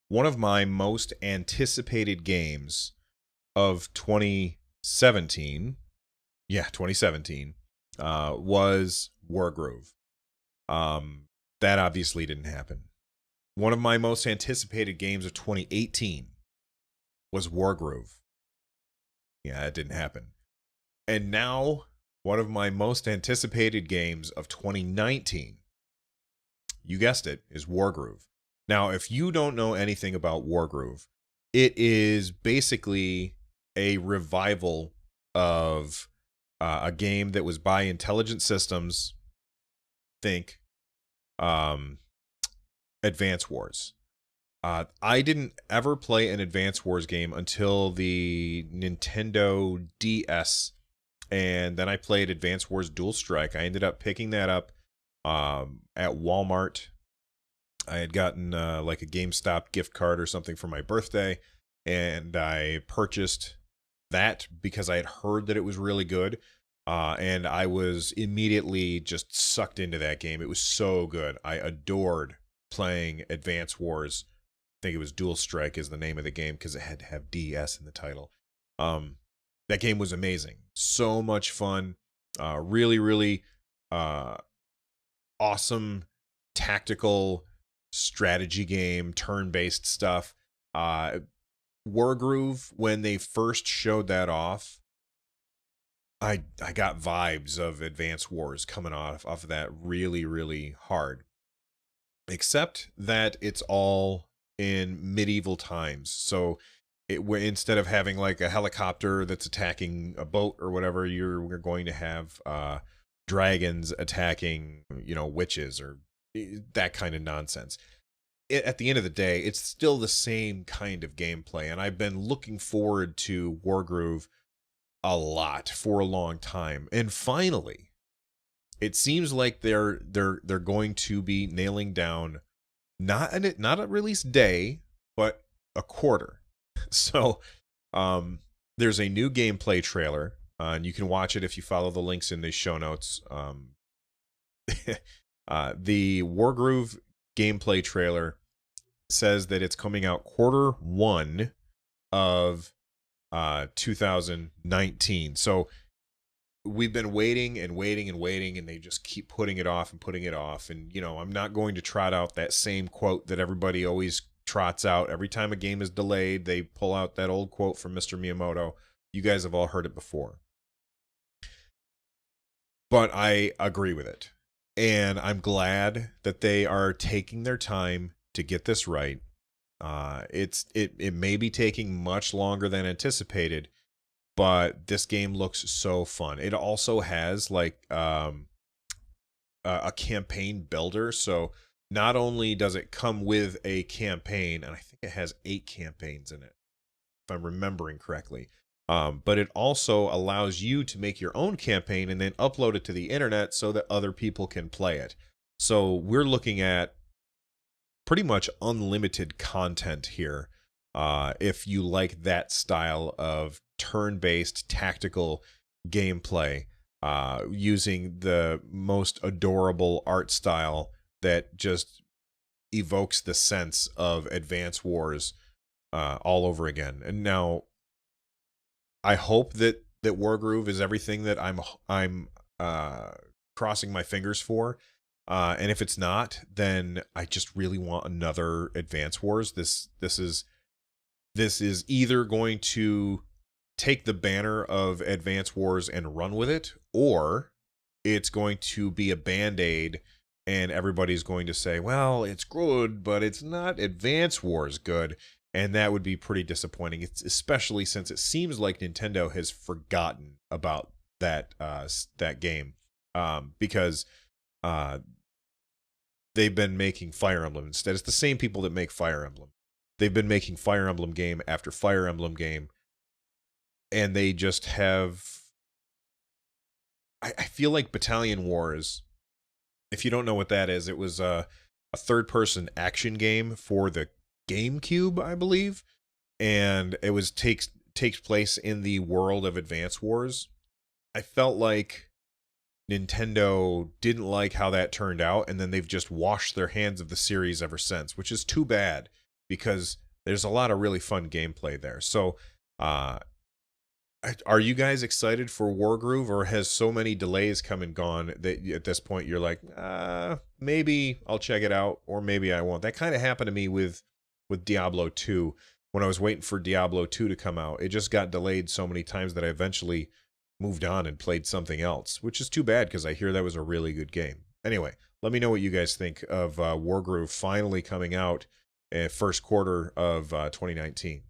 one of my most anticipated games of 2017, yeah, 2017, was Wargroove. That obviously didn't happen. One of my most anticipated games of 2018 was Wargroove. Yeah, it didn't happen. And now, one of my most anticipated games of 2019, you guessed it, is Wargroove. Now, if you don't know anything about Wargroove, it is basically a revival of a game that was by Intelligent Systems. Think Advance Wars. I didn't ever play an Advance Wars game until the Nintendo DS, and then I played Advance Wars Dual Strike. I ended up picking that up at Walmart. I had gotten like a GameStop gift card or something for my birthday, and I purchased that because I had heard that it was really good. And I was immediately just sucked into that game. It was so good. I adored playing Advance Wars. I think it was Dual Strike is the name of the game because it had to have DS in the title. That game was amazing. So much fun. Really, really awesome tactical strategy game, turn-based stuff. Wargroove, when they first showed that off, I got vibes of Advance Wars coming off of that really, really hard. Except that it's all in medieval times. So instead of having like a helicopter that's attacking a boat or whatever, we're going to have dragons attacking, witches or that kind of nonsense. At the end of the day, it's still the same kind of gameplay, and I've been looking forward to Wargroove a lot for a long time. And finally, it seems like they're going to be nailing down not a release day, but a quarter. So, there's a new gameplay trailer, and you can watch it if you follow the links in the show notes. The Wargroove gameplay trailer says that it's coming out Q1 of 2019. So we've been waiting and waiting and waiting, and they just keep putting it off and putting it off. And, I'm not going to trot out that same quote that everybody always trots out. Every time a game is delayed, they pull out that old quote from Mr. Miyamoto. You guys have all heard it before. But I agree with it. And I'm glad that they are taking their time to get this right. It may be taking much longer than anticipated, but this game looks so fun. It also has like a campaign builder. So not only does it come with a campaign, and I think it has 8 campaigns in it, if I'm remembering correctly. But it also allows you to make your own campaign and then upload it to the internet so that other people can play it. So we're looking at pretty much unlimited content here. If you like that style of turn-based tactical gameplay, using the most adorable art style that just evokes the sense of Advance Wars all over again. And now, I hope that Wargroove is everything that I'm crossing my fingers for. And if it's not, then I just really want another Advance Wars. This is either going to take the banner of Advance Wars and run with it, or it's going to be a Band-Aid and everybody's going to say, well, it's good, but it's not Advance Wars good. And that would be pretty disappointing, especially since it seems like Nintendo has forgotten about that game, because they've been making Fire Emblem instead. It's the same people that make Fire Emblem. They've been making Fire Emblem game after Fire Emblem game, and they just have... I feel like Battalion Wars, if you don't know what that is, it was a third-person action game for the GameCube, I believe, and it was takes place in the world of Advance Wars. I felt like Nintendo didn't like how that turned out, and then they've just washed their hands of the series ever since, which is too bad, because there's a lot of really fun gameplay there. So, are you guys excited for Wargroove, or has so many delays come and gone that at this point you're like, maybe I'll check it out, or maybe I won't? That kind of happened to me with Diablo 2 when I was waiting for Diablo 2 to come out. It just got delayed so many times that I eventually moved on and played something else, which is too bad because I hear that was a really good game. Anyway, let me know what you guys think of Wargroove finally coming out first quarter of 2019.